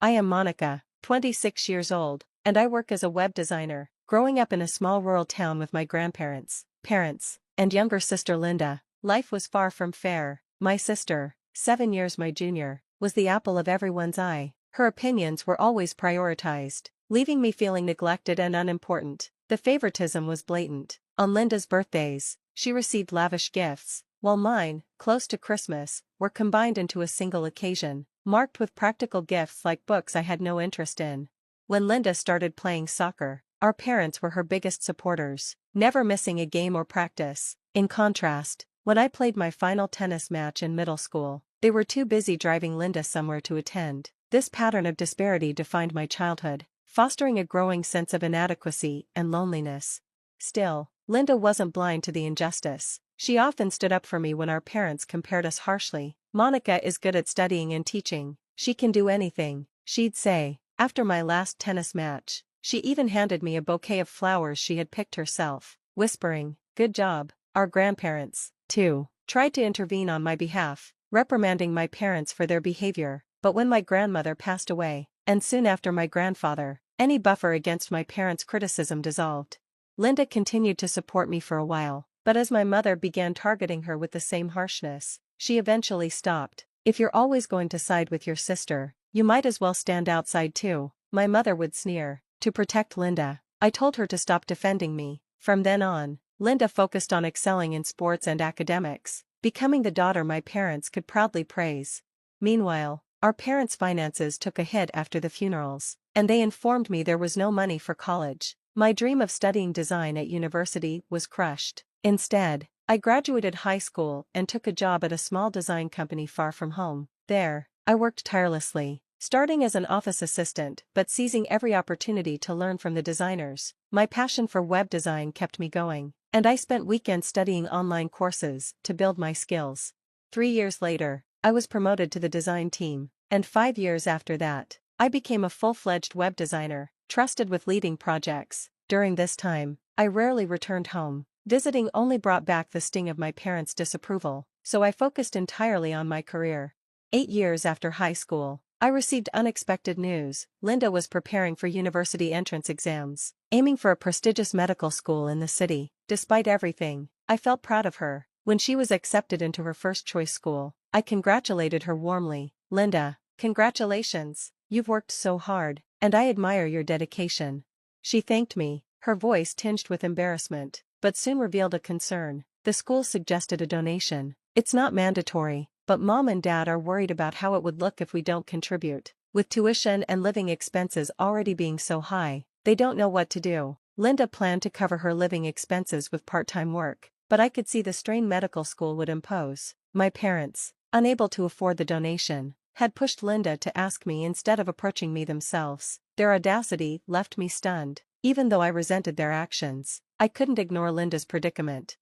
I am Monica, 26 years old, and I work as a web designer, growing up in a small rural town with my grandparents, parents, and younger sister Linda. Life was far from fair. My sister, 7 years my junior, was the apple of everyone's eye. Her opinions were always prioritized, leaving me feeling neglected and unimportant. The favoritism was blatant. On Linda's birthdays, she received lavish gifts, while mine, close to Christmas, were combined into a single occasion, marked with practical gifts like books I had no interest in. When Linda started playing soccer, our parents were her biggest supporters, never missing a game or practice. In contrast, when I played my final tennis match in middle school, they were too busy driving Linda somewhere to attend. This pattern of disparity defined my childhood, fostering a growing sense of inadequacy and loneliness. Still, Linda wasn't blind to the injustice. She often stood up for me when our parents compared us harshly. "Monica is good at studying and teaching. She can do anything," she'd say. After my last tennis match, she even handed me a bouquet of flowers she had picked herself, whispering, "Good job." Our grandparents, too, tried to intervene on my behalf, reprimanding my parents for their behavior. But when my grandmother passed away, and soon after my grandfather, any buffer against my parents' criticism dissolved. Linda continued to support me for a while, but as my mother began targeting her with the same harshness, she eventually stopped. "If you're always going to side with your sister, you might as well stand outside too," my mother would sneer. To protect Linda, I told her to stop defending me. From then on, Linda focused on excelling in sports and academics, becoming the daughter my parents could proudly praise. Meanwhile, our parents' finances took a hit after the funerals, and they informed me there was no money for college. My dream of studying design at university was crushed. Instead, I graduated high school and took a job at a small design company far from home. There, I worked tirelessly, starting as an office assistant but seizing every opportunity to learn from the designers. My passion for web design kept me going, and I spent weekends studying online courses to build my skills. 3 years later, I was promoted to the design team, and 5 years after that, I became a full-fledged web designer, trusted with leading projects. During this time, I rarely returned home. Visiting only brought back the sting of my parents' disapproval, so I focused entirely on my career. 8 years after high school, I received unexpected news. Linda was preparing for university entrance exams, aiming for a prestigious medical school in the city. Despite everything, I felt proud of her. When she was accepted into her first-choice school, I congratulated her warmly. "Linda, congratulations, you've worked so hard, and I admire your dedication." She thanked me, her voice tinged with embarrassment, but soon revealed a concern. "The school suggested a donation. It's not mandatory, but Mom and Dad are worried about how it would look if we don't contribute. With tuition and living expenses already being so high, they don't know what to do." Linda planned to cover her living expenses with part-time work, but I could see the strain medical school would impose. My parents, unable to afford the donation, had pushed Linda to ask me instead of approaching me themselves. Their audacity left me stunned. Even though I resented their actions, I couldn't ignore Linda's predicament.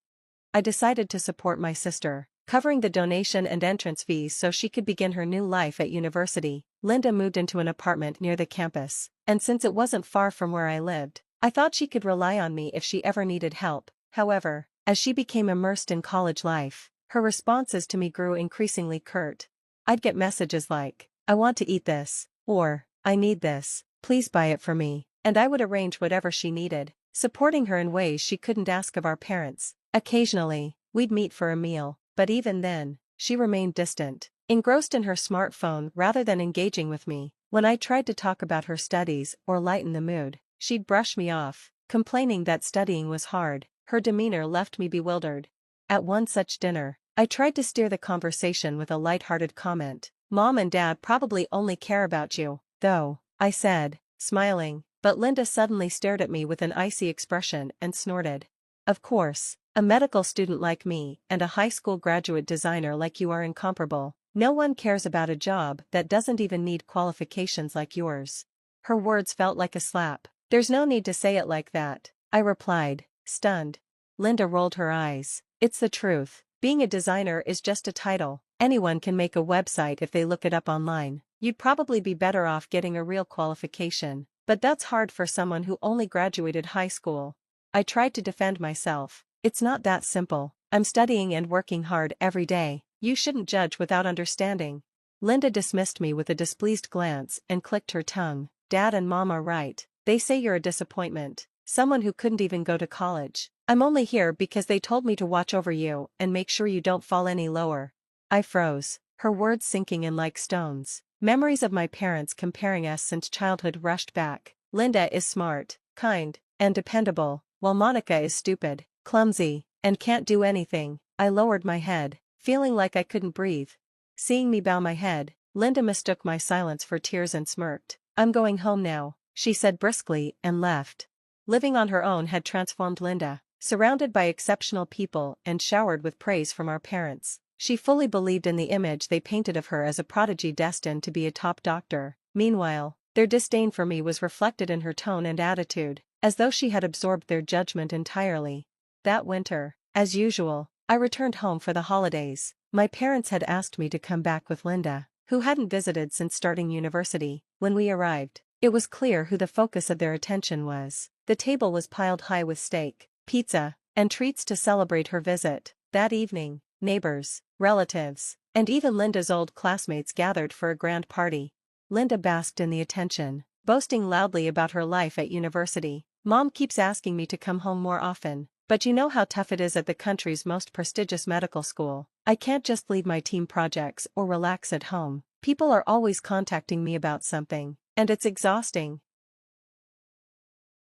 I decided to support my sister, covering the donation and entrance fees so she could begin her new life at university. Linda moved into an apartment near the campus, and since it wasn't far from where I lived, I thought she could rely on me if she ever needed help. However, as she became immersed in college life, her responses to me grew increasingly curt. I'd get messages like, "I want to eat this," or, "I need this, please buy it for me," and I would arrange whatever she needed, supporting her in ways she couldn't ask of our parents. Occasionally, we'd meet for a meal, but even then, she remained distant, engrossed in her smartphone rather than engaging with me. When I tried to talk about her studies or lighten the mood, she'd brush me off, complaining that studying was hard. Her demeanor left me bewildered. At one such dinner, I tried to steer the conversation with a light-hearted comment. "Mom and Dad probably only care about you, though," I said, smiling, but Linda suddenly stared at me with an icy expression and snorted. "Of course, a medical student like me and a high school graduate designer like you are incomparable. No one cares about a job that doesn't even need qualifications like yours." Her words felt like a slap. "There's no need to say it like that," I replied, stunned. Linda rolled her eyes. "It's the truth. Being a designer is just a title. Anyone can make a website if they look it up online. You'd probably be better off getting a real qualification, but that's hard for someone who only graduated high school." I tried to defend myself. "It's not that simple. I'm studying and working hard every day. You shouldn't judge without understanding." Linda dismissed me with a displeased glance and clicked her tongue. Dad and Mom are right. They say you're a disappointment. Someone who couldn't even go to college. I'm only here because they told me to watch over you and make sure you don't fall any lower. I froze, her words sinking in like stones. Memories of my parents comparing us since childhood rushed back. Linda is smart, kind, and dependable, while Monica is stupid, clumsy, and can't do anything. I lowered my head, feeling like I couldn't breathe. Seeing me bow my head, Linda mistook my silence for tears and smirked. I'm going home now, she said briskly and left. Living on her own had transformed Linda. Surrounded by exceptional people and showered with praise from our parents, she fully believed in the image they painted of her as a prodigy destined to be a top doctor. Meanwhile, their disdain for me was reflected in her tone and attitude, as though she had absorbed their judgment entirely. That winter, as usual, I returned home for the holidays. My parents had asked me to come back with Linda, who hadn't visited since starting university. When we arrived, it was clear who the focus of their attention was. The table was piled high with steak, pizza, and treats to celebrate her visit. That evening, neighbors, relatives, and even Linda's old classmates gathered for a grand party. Linda basked in the attention, boasting loudly about her life at university. Mom keeps asking me to come home more often, but you know how tough it is at the country's most prestigious medical school. I can't just leave my team projects or relax at home. People are always contacting me about something, and it's exhausting.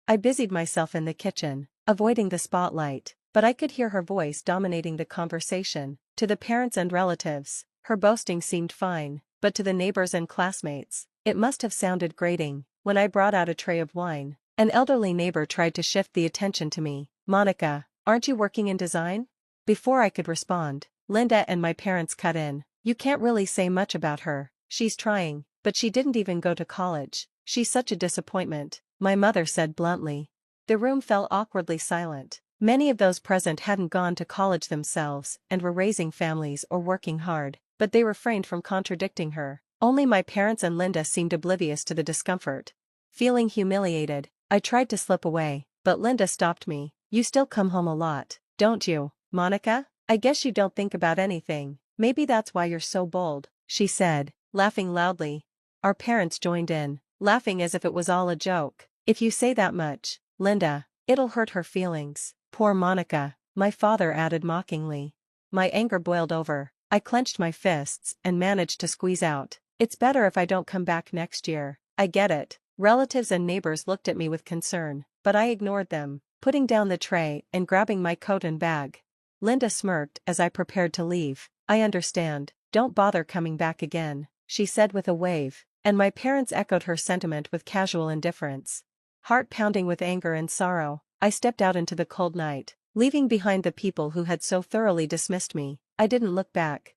I busied myself in the kitchen, avoiding the spotlight, but I could hear her voice dominating the conversation. To the parents and relatives, her boasting seemed fine, but to the neighbors and classmates, it must have sounded grating. When I brought out a tray of wine, an elderly neighbor tried to shift the attention to me. Monica, aren't you working in design? Before I could respond, Linda and my parents cut in. You can't really say much about her. She's trying, but she didn't even go to college. She's such a disappointment, my mother said bluntly. The room fell awkwardly silent. Many of those present hadn't gone to college themselves and were raising families or working hard, but they refrained from contradicting her. Only my parents and Linda seemed oblivious to the discomfort. Feeling humiliated, I tried to slip away, but Linda stopped me. You still come home a lot, don't you, Monica? I guess you don't think about anything. Maybe that's why you're so bold, she said, laughing loudly. Our parents joined in, laughing as if it was all a joke. If you say that much, Linda, it'll hurt her feelings. Poor Monica, my father added mockingly. My anger boiled over. I clenched my fists and managed to squeeze out. It's better if I don't come back next year. I get it. Relatives and neighbors looked at me with concern, but I ignored them, putting down the tray and grabbing my coat and bag. Linda smirked as I prepared to leave. I understand. Don't bother coming back again, she said with a wave, and my parents echoed her sentiment with casual indifference. Heart pounding with anger and sorrow, I stepped out into the cold night, leaving behind the people who had so thoroughly dismissed me. I didn't look back.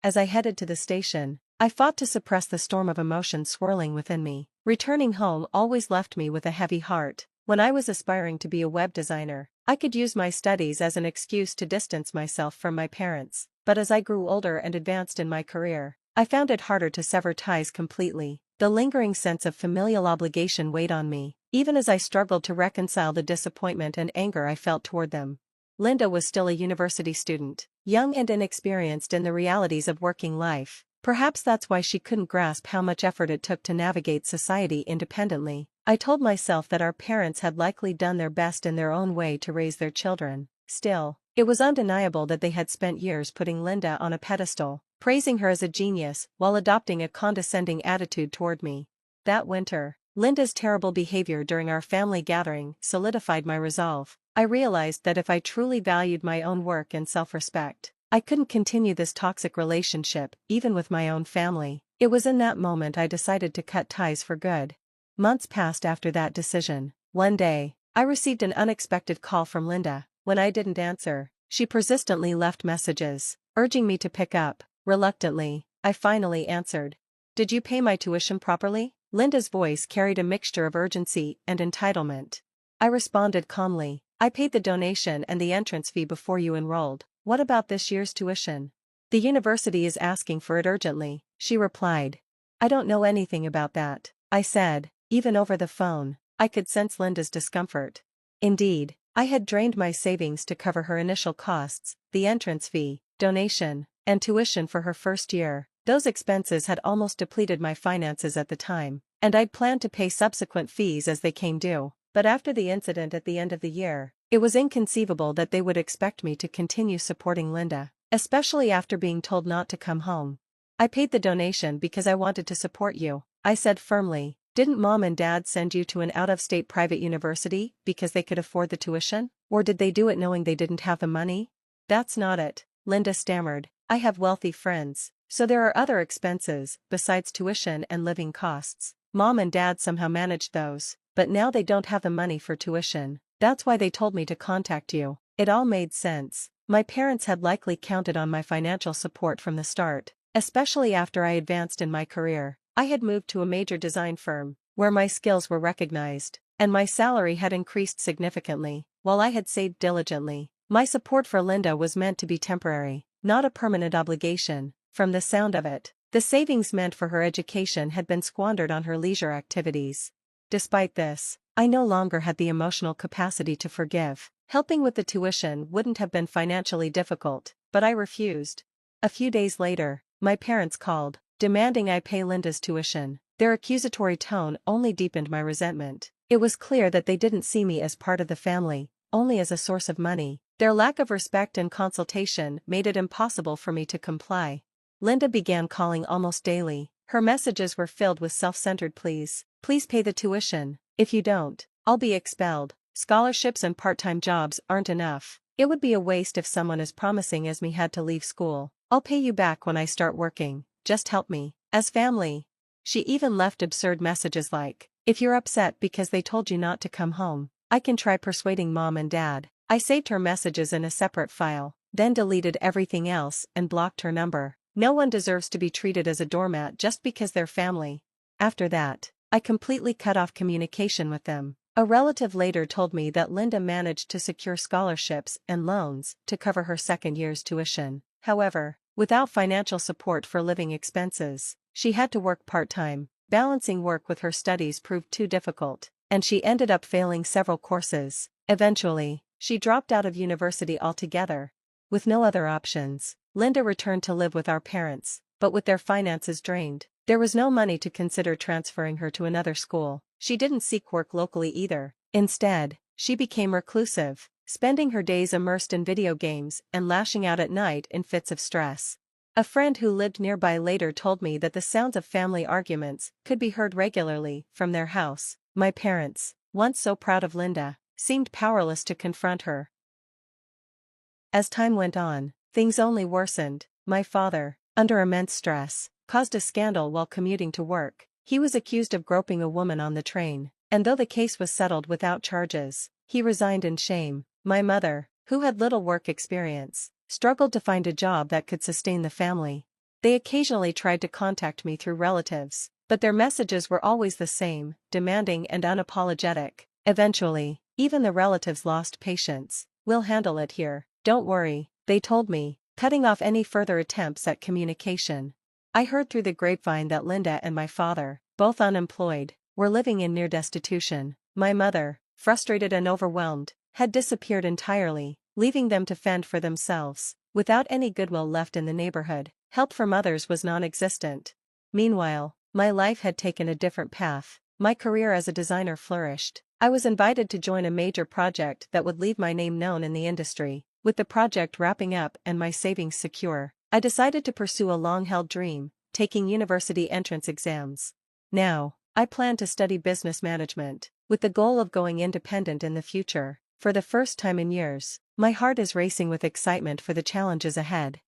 As I headed to the station, I fought to suppress the storm of emotion swirling within me. Returning home always left me with a heavy heart. When I was aspiring to be a web designer, I could use my studies as an excuse to distance myself from my parents. But as I grew older and advanced in my career, I found it harder to sever ties completely. The lingering sense of familial obligation weighed on me, even as I struggled to reconcile the disappointment and anger I felt toward them. Linda was still a university student, young and inexperienced in the realities of working life. Perhaps that's why she couldn't grasp how much effort it took to navigate society independently. I told myself that our parents had likely done their best in their own way to raise their children. Still, it was undeniable that they had spent years putting Linda on a pedestal, praising her as a genius while adopting a condescending attitude toward me. That winter, Linda's terrible behavior during our family gathering solidified my resolve. I realized that if I truly valued my own work and self-respect, I couldn't continue this toxic relationship, even with my own family. It was in that moment I decided to cut ties for good. Months passed after that decision. One day, I received an unexpected call from Linda. When I didn't answer, she persistently left messages, urging me to pick up. Reluctantly, I finally answered. Did you pay my tuition properly? Linda's voice carried a mixture of urgency and entitlement. I responded calmly. I paid the donation and the entrance fee before you enrolled. What about this year's tuition? The university is asking for it urgently, she replied. I don't know anything about that, I said. Even over the phone, I could sense Linda's discomfort. Indeed, I had drained my savings to cover her initial costs, the entrance fee, donation, and tuition for her first year. Those expenses had almost depleted my finances at the time, and I'd planned to pay subsequent fees as they came due. But after the incident at the end of the year, it was inconceivable that they would expect me to continue supporting Linda, especially after being told not to come home. I paid the donation because I wanted to support you, I said firmly. Didn't mom and dad send you to an out-of-state private university because they could afford the tuition? Or did they do it knowing they didn't have the money? That's not it, Linda stammered. I have wealthy friends, so there are other expenses besides tuition and living costs. Mom and dad somehow managed those, but now they don't have the money for tuition. That's why they told me to contact you. It all made sense. My parents had likely counted on my financial support from the start, especially after I advanced in my career. I had moved to a major design firm, where my skills were recognized, and my salary had increased significantly, while I had saved diligently. My support for Linda was meant to be temporary, not a permanent obligation. From the sound of it, the savings meant for her education had been squandered on her leisure activities. Despite this, I no longer had the emotional capacity to forgive. Helping with the tuition wouldn't have been financially difficult, but I refused. A few days later, my parents called, demanding I pay Linda's tuition. Their accusatory tone only deepened my resentment. It was clear that they didn't see me as part of the family, only as a source of money. Their lack of respect and consultation made it impossible for me to comply. Linda began calling almost daily. Her messages were filled with self-centered pleas. Please pay the tuition. If you don't, I'll be expelled. Scholarships and part-time jobs aren't enough. It would be a waste if someone as promising as me had to leave school. I'll pay you back when I start working. Just help me. As family. She even left absurd messages like, if you're upset because they told you not to come home, I can try persuading mom and dad. I saved her messages in a separate file, then deleted everything else and blocked her number. No one deserves to be treated as a doormat just because they're family. After that, I completely cut off communication with them. A relative later told me that Linda managed to secure scholarships and loans to cover her second year's tuition. However, without financial support for living expenses, she had to work part-time. Balancing work with her studies proved too difficult, and she ended up failing several courses. Eventually, she dropped out of university altogether. With no other options, Linda returned to live with our parents, but with their finances drained, there was no money to consider transferring her to another school. She didn't seek work locally either. Instead, she became reclusive, spending her days immersed in video games and lashing out at night in fits of stress. A friend who lived nearby later told me that the sounds of family arguments could be heard regularly from their house. My parents, once so proud of Linda, seemed powerless to confront her. As time went on, things only worsened. My father, under immense stress, caused a scandal while commuting to work. He was accused of groping a woman on the train, and though the case was settled without charges, he resigned in shame. My mother, who had little work experience, struggled to find a job that could sustain the family. They occasionally tried to contact me through relatives, but their messages were always the same, demanding and unapologetic. Eventually, even the relatives lost patience. We'll handle it here. Don't worry, they told me, cutting off any further attempts at communication. I heard through the grapevine that Linda and my father, both unemployed, were living in near destitution. My mother, frustrated and overwhelmed, had disappeared entirely, leaving them to fend for themselves. Without any goodwill left in the neighborhood, help from others was non-existent. Meanwhile, my life had taken a different path. My career as a designer flourished. I was invited to join a major project that would leave my name known in the industry. With the project wrapping up and my savings secure, I decided to pursue a long-held dream, taking university entrance exams. Now, I plan to study business management, with the goal of going independent in the future. For the first time in years, my heart is racing with excitement for the challenges ahead.